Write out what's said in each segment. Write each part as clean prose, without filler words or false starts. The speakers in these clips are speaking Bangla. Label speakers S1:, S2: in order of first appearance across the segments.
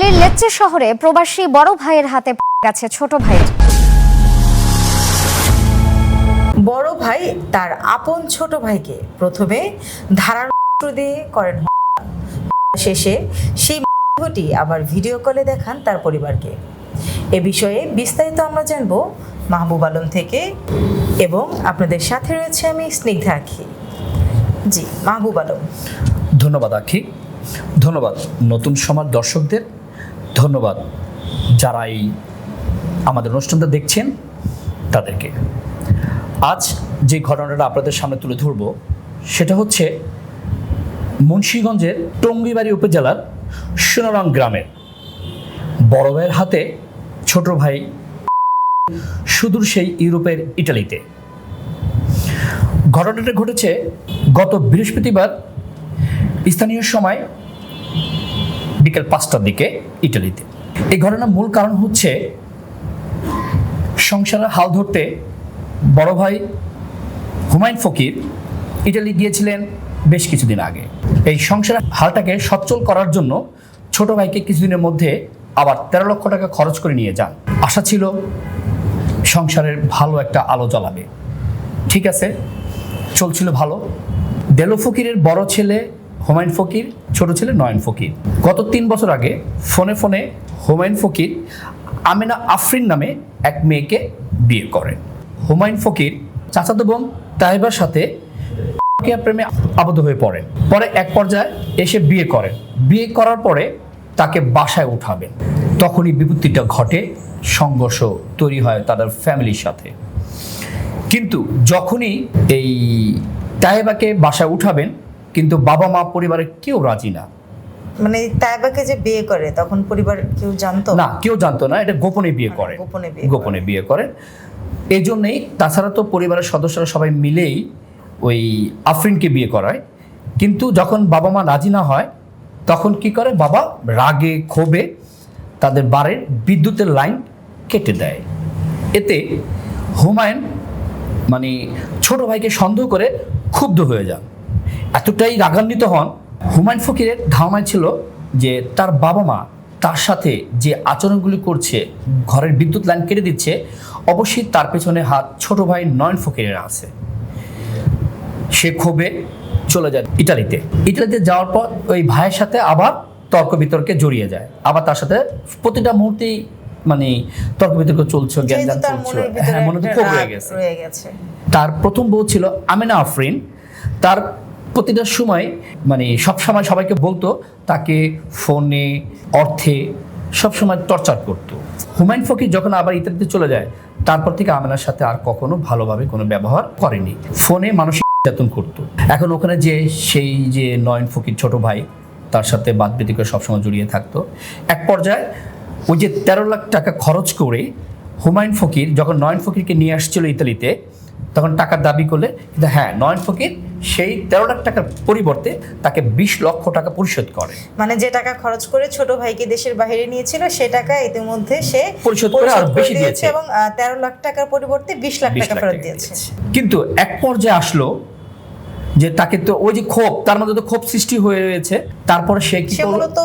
S1: ফেনীর লেচ্চে শহরে প্রবাসী বড় ভাইয়ের হাতে গেছে ছোট ভাইয়ের।
S2: বড় ভাই তার আপন ছোট ভাইকে প্রথমে ধারার দিয়ে করেন, শেষে সেই ভিডিওটি আবার ভিডিও কলে দেখান তার পরিবারকে। এ বিষয়ে বিস্তারিত আমরা জানবো মাহবুব আলম থেকে, এবং আপনাদের সাথে রয়েছে আমি স্নিগ্ধা আখি। জি মাহবুব আলম।
S3: ধন্যবাদ আখি, ধন্যবাদ নতুন সমাজ দর্শকদের, ধন্যবাদ যারা এই আমাদের অনুষ্ঠানটা দেখছেন তাদেরকে। আজ যে ঘটনাটা আপনাদের সামনে তুলে ধরব সেটা হচ্ছে মুন্সিগঞ্জের টঙ্গিবাড়ি উপজেলার সোনারং গ্রামের বড় ভাইয়ের হাতে ছোট ভাই সুদূর সেই ইউরোপের ইটালিতে। ঘটনাটা ঘটেছে গত বৃহস্পতিবার স্থানীয় সময় বিকেল 5টার দিকে ইটালিতে। এই ঘটনার মূল কারণ হচ্ছে সংসারের হাল ধরতে বড় ভাই হুমায়ুন ফকির ইটালি গিয়েছিলেন বেশ কিছুদিন আগে। এই সংসারের হালটাকে সচ্ছল করার জন্য ছোট ভাইকে কিছুদিনের মধ্যে আবার 13 লক্ষ টাকা খরচ করে নিয়ে যান। আশা ছিল সংসারের ভালো একটা আলো জ্বালাবে, ঠিক আছে, চলছিল ভালো। দেলো ফকিরের বড় ছেলে হুমায়ুন ফকির, ছোট ছেলে নয়ন ফকির। গত 3 বছর আগে ফোনে হুমায়ুন ফকির আমেনা আফরিন নামে এক মেয়েকে বিয়ে করেন। হুমায়ুন ফকির চাচাতো বোন তাইবার সাথে প্রেমে আবদ্ধ হয়ে পড়েন। পরে এক পর্যায়ে এসে বিয়ে করেন। বিয়ে করার পরে তাকে বাসায় উঠাবেন, তখনই বিপত্তিটা ঘটে, সংঘর্ষ তৈরি হয় তাদের ফ্যামিলির সাথে। কিন্তু যখনই এই তাইবাকে বাসায় উঠাবেন, কিন্তু বাবা মা পরিবারের কেউ রাজি না।
S2: মানে তাইবাকে যে বিয়ে করে তখন পরিবার কেউ জানতো
S3: না? কেউ জানতো না, এটা গোপনে বিয়ে করে, গোপনে বিয়ে করেন। এই জন্যেই, তাছাড়া তো পরিবারের সদস্যরা সবাই মিলেই ওই আফরিনকে বিয়ে করায়। কিন্তু যখন বাবা মা রাজি না হয়, তখন কি করে, বাবা রাগে ক্ষোভে তাদের বাড়ির বিদ্যুতের লাইন কেটে দেয়। এতে হুমায়ুন মানে ছোট ভাইকে সন্দেহ করে ক্ষুব্ধ হয়ে যান, এতটাই রাগান্বিত হন। হুমায়ুন ফকিরের ধারণা ছিল যে তার বাবা মা তার সাথে যে আচরণগুলি করছে, ঘরের বিদ্যুৎ লাইন কেটে দিচ্ছে, অবশ্যই তার পেছনে হাত ছোট ভাই নয়ন ফকিরের আছে। সে ক্ষোভে চলে যায় ইটালিতে। ইটালিতে যাওয়ার পর ওই ভাইয়ের সাথে আবার তর্ক বিতর্কে জড়িয়ে যায়। আবার তার সাথে প্রতিটা মুহূর্তেই মানে তর্ক বিতর্ক চলছে, জ্ঞানদান চলছে। হ্যাঁ, মনে তো ক্ষোভ রয়ে গেছে। তার প্রথম বউ ছিল আমেনা আফরিন। তার প্রতিটা সময় মানে সবসময় সবাইকে বলতো, তাকে ফোনে অর্থে সবসময় টর্চার করতো। হুমায়ুন ফকির যখন আবার ইতালিতে চলে যায়, তারপর থেকে আমেনার সাথে আর কখনো ভালোভাবে কোনো ব্যবহার করেনি, ফোনে মানসিক নির্যাতন করতো। এখন ওখানে যে সেই যে নয়ন ফকির ছোট ভাই, তার সাথে বাদবিতি করে সবসময় জড়িয়ে থাকতো। এক পর্যায়ে ওই যে 13 লাখ টাকা খরচ করে হুমায়ুন ফকির যখন নয়ন ফকিরকে নিয়ে আসছিল ইতালিতে, তখন টাকার দাবি করলে, কিন্তু হ্যাঁ, নয়ন ফকির সেই 13 লাখ টাকার পরিবর্তে তাকে 20 লক্ষ টাকা পরিশোধ করে।
S2: মানে যে টাকা খরচ করে ছোট ভাইকে দেশের বাইরে নিয়েছিল, সে টাকা ইতিমধ্যে সে
S3: পরিশোধ করে আর বেশি দিয়েছে,
S2: এবং 13 লাখ টাকার পরিবর্তে 20 লাখ টাকা ফেরত দিয়েছে।
S3: কিন্তু এক পর্যায়ে আসলো যে তাকে তো ওই যে ক্ষোভ, তার মধ্যে তো ক্ষোভ সৃষ্টি হয়ে রয়েছে। তারপরে সে কি করলো,
S2: মূলত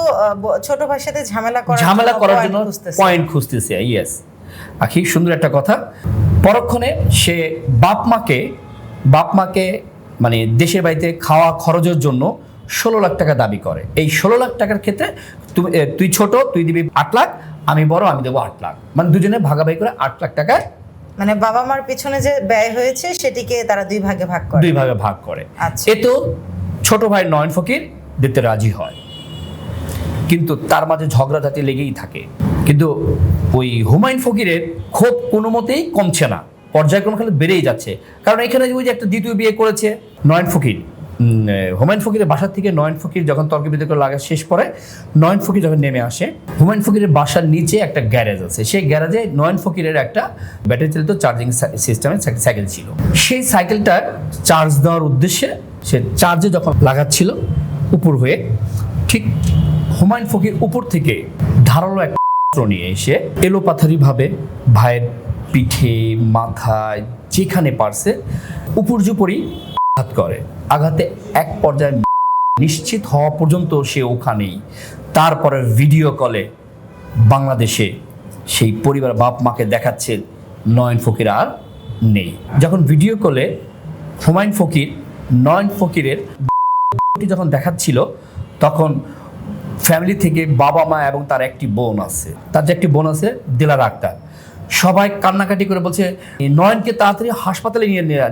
S2: ছোট ভাইয়ের সাথে ঝামেলা করার জন্য
S3: পয়েন্ট খুঁজতেছে। ইয়েস আখি, সুন্দর একটা কথা। পরক্ষণে সে বাপ মাকে মানে দেশের বাড়িতে খাওয়া খরচের জন্য 16 লাখ টাকা দাবি করে। এই 16 লাখ টাকার ক্ষেত্রে তুই ছোট, তুই দিবি 8 লাখ, আমি বড়, আমি দেবো 8 লাখ, মানে দুজনে ভাগাভাগি করে 8 লাখ টাকা।
S2: মানে বাবা মার পিছনে যে ব্যয় হয়েছে সেটিকে তারা 2 ভাগে ভাগ করে। আচ্ছা।
S3: এতো ছোট ভাই নয়ন ফকির দিতে রাজি হয়, কিন্তু তার মাঝে ঝগড়াঝাটি লেগেই থাকে। কিন্তু ওই হুমায়ুন ফকিরের ক্ষোভ কোনো মতেই কমছে না, পর্যায়ক্রমে খালি বেড়েই যাচ্ছে। কারণ এখানে ওই যে একটা দ্বিতীয় বিয়ে করেছে নয়ন ফকির, হুমায়ুন ফকিরের বাসার থেকে নয়ন ফকির যখন তর্ক বিতর্ক লাগা শেষ করে, নয়ন ফকির যখন নেমে আসে, হুমায়ুন ফকিরের বাসার নিচে একটা গ্যারেজ আছে। সেই গ্যারেজে নয়ন ফকিরের একটা ব্যাটারি চালিত চার্জিং সিস্টেমের সাইকেল ছিল। সেই সাইকেলটা চার্জ দেওয়ার উদ্দেশ্যে সে চার্জে যখন লাগাচ্ছিল উপর হয়ে, ঠিক হুমায়ুন ফকির উপর থেকে ধারালো একটা নিয়ে এসে এলোপাথারিভাবে ভাইয়ের পিঠে, মাথায়, যেখানে পারছে উপর্যুপরি আঘাত করে। আঘাতে এক পর্যায়ে নিশ্চিত হওয়া পর্যন্ত সে ওখানেই। তারপরে ভিডিও কলে বাংলাদেশে সেই পরিবার বাপ মাকে দেখাচ্ছে নয়ন ফকির আর নেই। যখন ভিডিও কলে হুমায়ুন ফকির নয়ন ফকিরের যখন দেখাচ্ছিল, তখন ফ্যামিলি থেকে বাবা মা এবং তার একটি বোন আছে, তার যে একটি বোন আছে দিলারা আক্তার, সবাই কান্নাকাটি করে বলছে নয়নকে তাড়াতাড়ি হাসপাতালে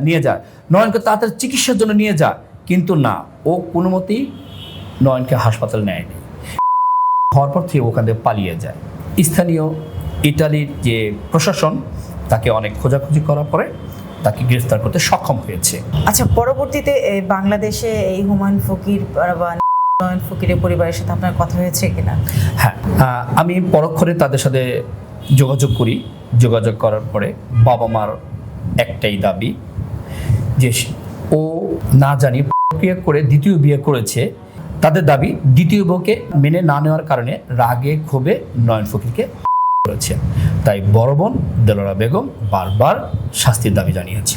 S3: নিয়ে যায়, নয়নকে তাড়াতাড়ি চিকিৎসার জন্য নিয়ে যায়। কিন্তু না, ও কোনো মতেই নয়নকে হাসপাতালে নেয়নি। হওয়ার পর থেকে ওখান থেকে পালিয়ে যায়। স্থানীয় ইতালির যে প্রশাসন তাকে অনেক খোঁজাখুঁজি করার পরে তাকে গ্রেফতার করতে সক্ষম হয়েছে।
S2: আচ্ছা, পরবর্তীতে বাংলাদেশে এই হুমায়ুন ফকির বা নয়ন ফকিরের পরিবারের সাথে আপনার কথা হয়েছে কিনা?
S3: হ্যাঁ, আমি পরক্ষণে তাদের সাথে যোগাযোগ করি। যোগাযোগ করার পরে বাবা মার একটাই দাবি যে ও না জানি প্রক্রিয়া করে দ্বিতীয় বিয়ে করেছে। তাদের দাবি দ্বিতীয় বউকে মেনে না নেওয়ার কারণে রাগে ক্ষোভে নয়ন ফকিরকে করেছে। তাই বড় বোন দেলোয়ারা বেগম বারবার শাস্তির দাবি জানিয়েছে।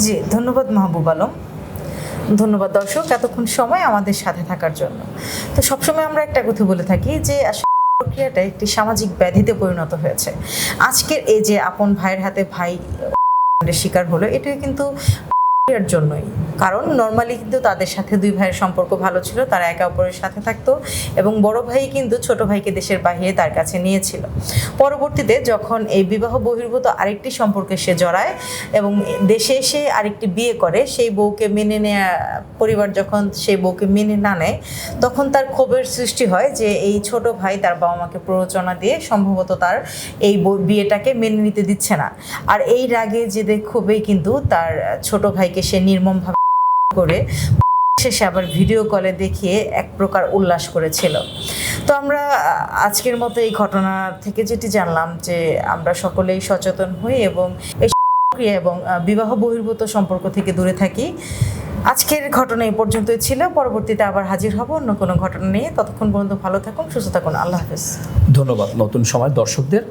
S2: জি, ধন্যবাদ মাহবুব আলম। ধন্যবাদ দর্শক এতক্ষণ সময় আমাদের সাথে থাকার জন্য। তো সবসময় আমরা একটা কথা বলে থাকি যে আসলে প্রক্রিয়াটা একটি সামাজিক ব্যাধিতে পরিণত হয়েছে। আজকের এই যে আপন ভাইয়ের হাতে ভাই শিকার হলো, এটাই কিন্তু এর জন্যই। কারণ নর্মালি কিন্তু তাদের সাথে দুই ভাইয়ের সম্পর্ক ভালো ছিল, তারা একে অপরের সাথে থাকতো এবং বড় ভাই কিন্তু ছোট ভাইকে দেশের বাইরে তার কাছে নিয়েছিল। পরবর্তীতে যখন এই বিবাহ বহির্ভূত আরেকটি সম্পর্কে সে জড়ায় এবং দেশে এসে আরেকটি বিয়ে করে, সেই বউকে মেনে নেয়া পরিবার যখন সেই বউকে মেনে না নেয়, তখন তার ক্ষোভের সৃষ্টি হয় যে এই ছোট ভাই তার বাবা মাকে প্ররোচনা দিয়ে সম্ভবত তার এই বিয়েটাকে মেনে নিতে দিচ্ছে না। আর এই রাগে যে ক্ষোভেই কিন্তু তার ছোট ভাইকে সে নির্মমভাবে করে শেষে আবার ভিডিও কলে দেখিয়ে এক প্রকার উল্লাস করেছিল। তো আমরা আজকের মতো এই ঘটনা থেকে যেটি জানলাম যে আমরা সকলেই সচেতন হই এবং এই প্রক্রিয়া এবং বিবাহ বহির্ভূত সম্পর্ক থেকে দূরে থাকি। আজকের ঘটনা এই পর্যন্তই ছিল। পরবর্তীতে আবার হাজির হব অন্য কোনো ঘটনা নিয়ে। ততক্ষণ পর্যন্ত ভালো থাকুন, সুস্থ থাকুন। আল্লাহ হাফেজ।
S3: ধন্যবাদ নতুন সময় দর্শকদের।